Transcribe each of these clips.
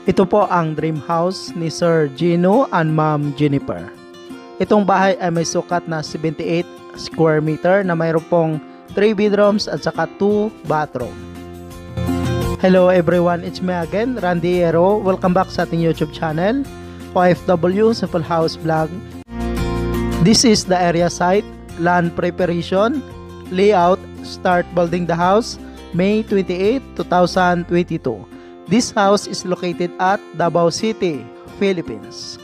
Ito po ang dream house ni Sir Gino and Ma'am Jennifer. Itong bahay ay may sukat na 78 square meter na mayroon pong 3 bedrooms at saka 2 bathroom. Hello everyone, it's me again, Randy Ero. Welcome back sa ating YouTube channel, OFW Simple House Vlog. This is the area site, land preparation, layout, start building the house, May 28, 2022. This house is located at Davao City, Philippines.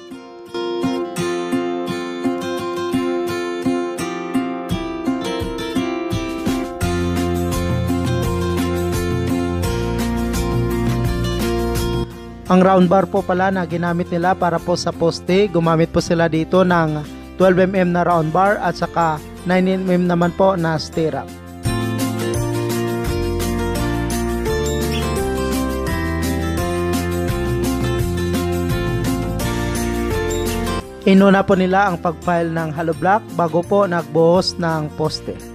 Ang round bar po pala na ginamit nila para po sa poste, gumamit po sila dito ng 12mm na round bar at saka 9mm naman po na stirrup. Inuna po nila ang pag-file ng hollow block bago po nagbuhos ng poste.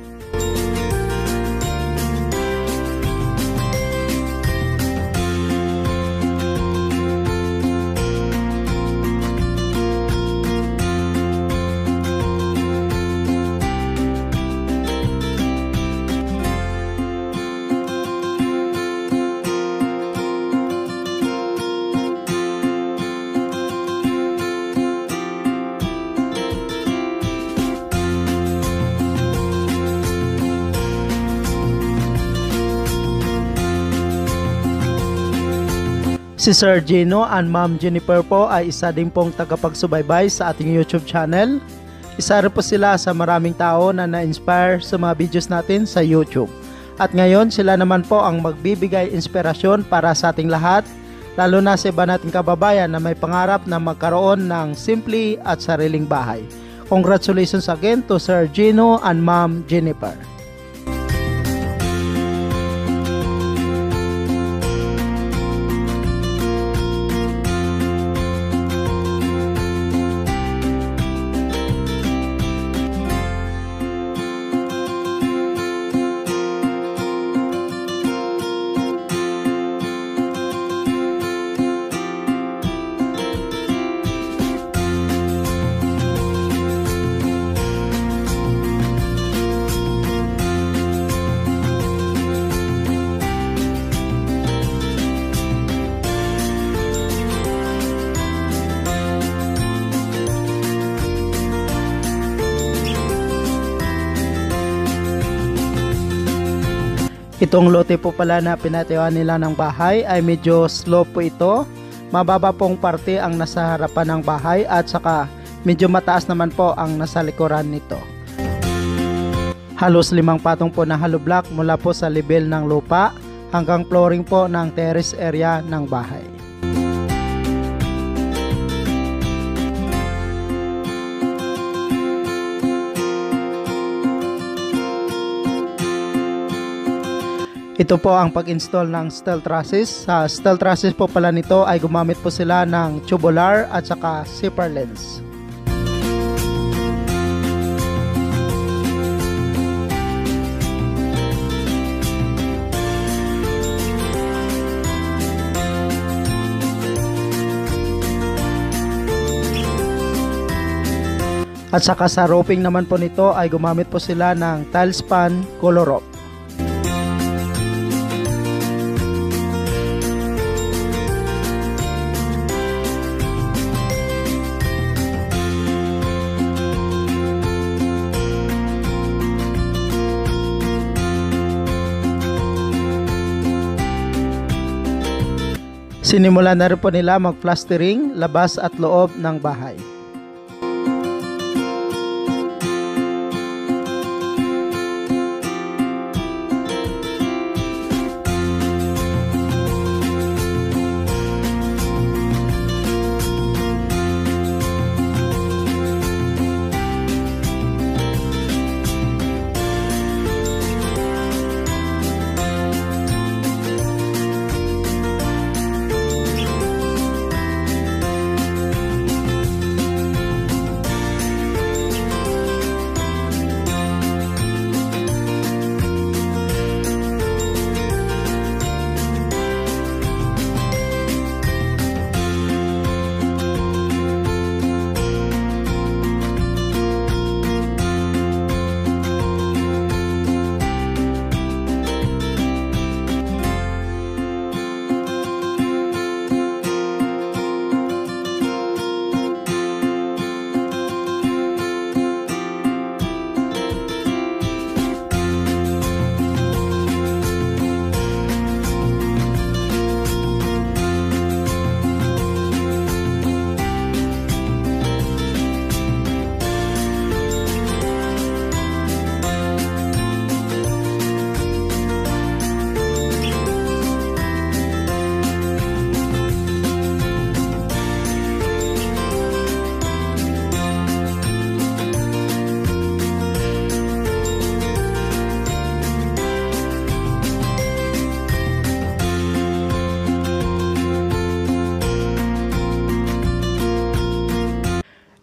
Si Sir Gino and Ma'am Jennifer po ay isa din pong tagapagsubaybay sa ating YouTube channel. Isa rin po sila sa maraming tao na na-inspire sa mga videos natin sa YouTube. At ngayon sila naman po ang magbibigay inspirasyon para sa ating lahat, lalo na sa iba nating kababayan na may pangarap na magkaroon ng simple at sariling bahay. Congratulations again to Sir Gino and Ma'am Jennifer. Itong lote po pala na pinatayuan nila ng bahay ay medyo slope po ito. Mababa pong parte ang nasa harapan ng bahay at saka medyo mataas naman po ang nasa likuran nito. Halos 5 patong po na hollow block mula po sa level ng lupa hanggang flooring po ng terrace area ng bahay. Ito po ang pag-install ng steel trusses. Sa steel trusses po pala nito ay gumamit po sila ng tubular at saka zipper lens. At saka sa roofing naman po nito ay gumamit po sila ng tile span color rope. Sinimula na rin po nila mag-plastering labas at loob ng bahay.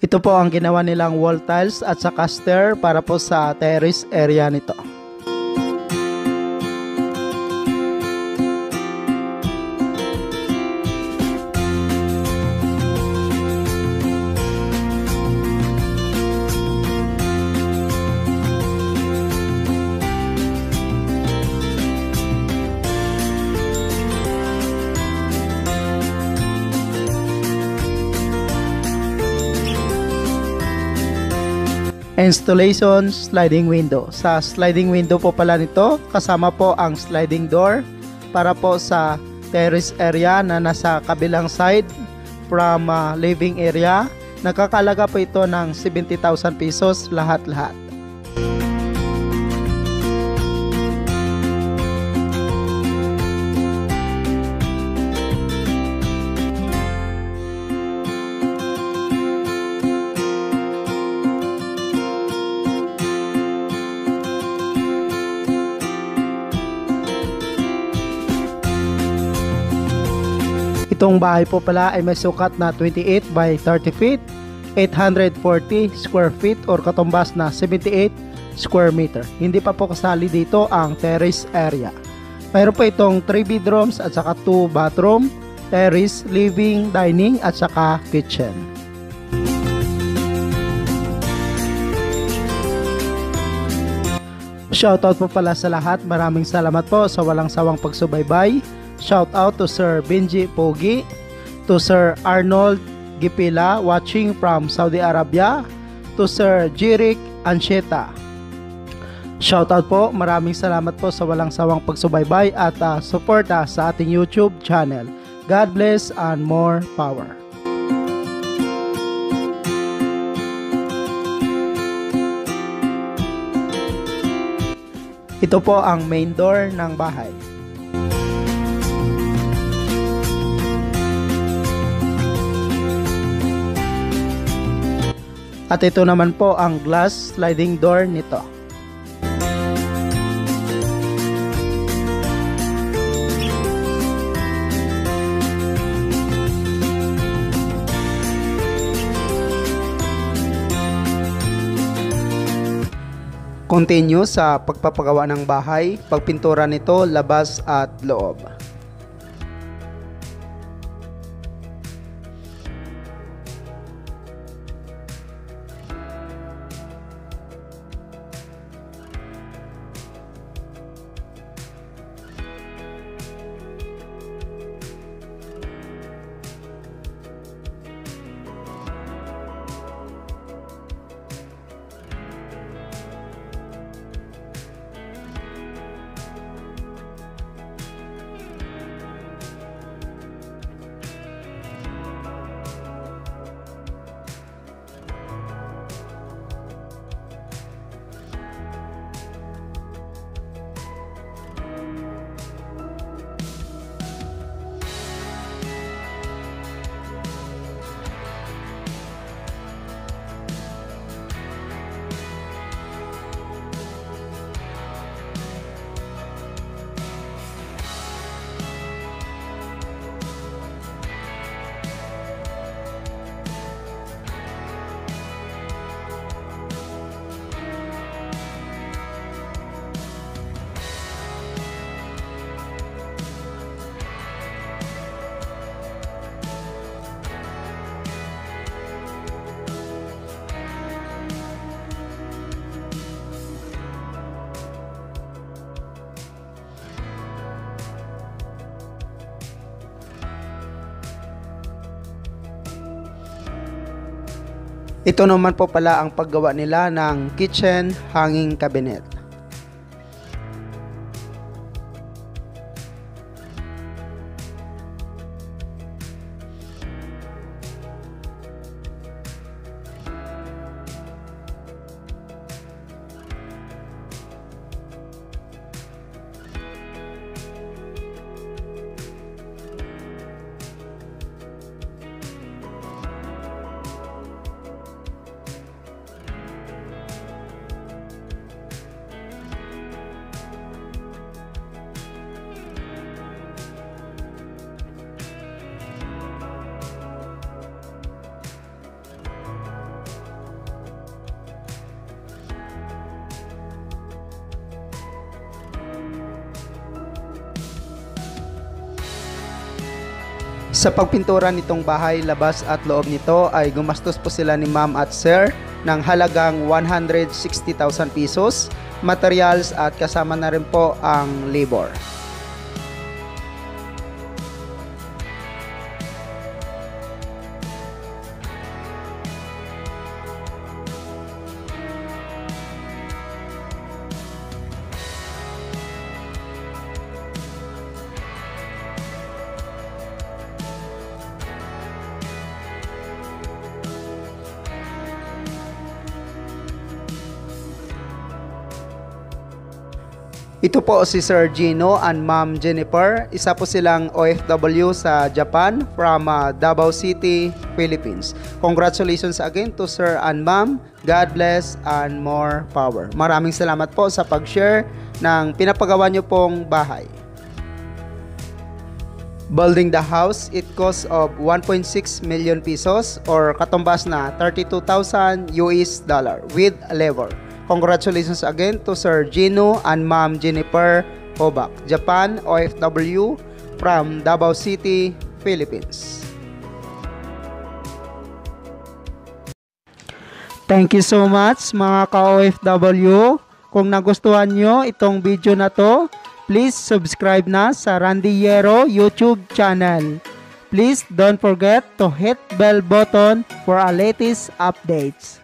Ito po ang ginawa nilang wall tiles at saka stair para po sa terrace area nito. Installation sliding window. Sa sliding window po pala nito, kasama po ang sliding door para po sa terrace area na nasa kabilang side from living area. Nakakalaga po ito ng 70,000 pesos lahat-lahat. Itong bahay po pala ay may sukat na 28 by 30 feet, 840 square feet or katumbas na 78 square meter. Hindi pa po kasali dito ang terrace area. Mayroon po itong 3 bedrooms at saka 2 bathroom, terrace, living, dining at saka kitchen. Shoutout po pala sa lahat. Maraming salamat po sa walang sawang pagsubaybay. Shout out to Sir Benji Pogi, to Sir Arnold Gipila watching from Saudi Arabia, to Sir Jirik Ancheta. Shout out po, maraming salamat po sa walang sawang pagsubaybay at suporta sa ating YouTube channel. God bless and more power. Ito po ang main door ng bahay. At ito naman po ang glass sliding door nito. Continue sa pagpapagawa ng bahay, pagpintura nito labas at loob. Ito naman po pala ang paggawa nila ng kitchen hanging cabinet. Sa pagpintura nitong bahay, labas at loob nito ay gumastos po sila ni ma'am at sir ng halagang 160,000 pesos, materials at kasama na rin po ang labor. Ito po si Sir Gino and Ma'am Jennifer. Isa po silang OFW sa Japan from Davao City, Philippines. Congratulations again to Sir and Ma'am. God bless and more power. Maraming salamat po sa pag-share ng pinapagawa nyo pong bahay. Building the house, it costs of 1.6 million pesos or katumbas na 32,000 US dollar with labor. Congratulations again to Sir Gino and Ma'am Jennifer Hobak, Japan OFW from Davao City, Philippines. Thank you so much mga ka-OFW. Kung nagustuhan nyo itong video na to, please subscribe na sa Randillero YouTube channel. Please don't forget to hit bell button for our latest updates.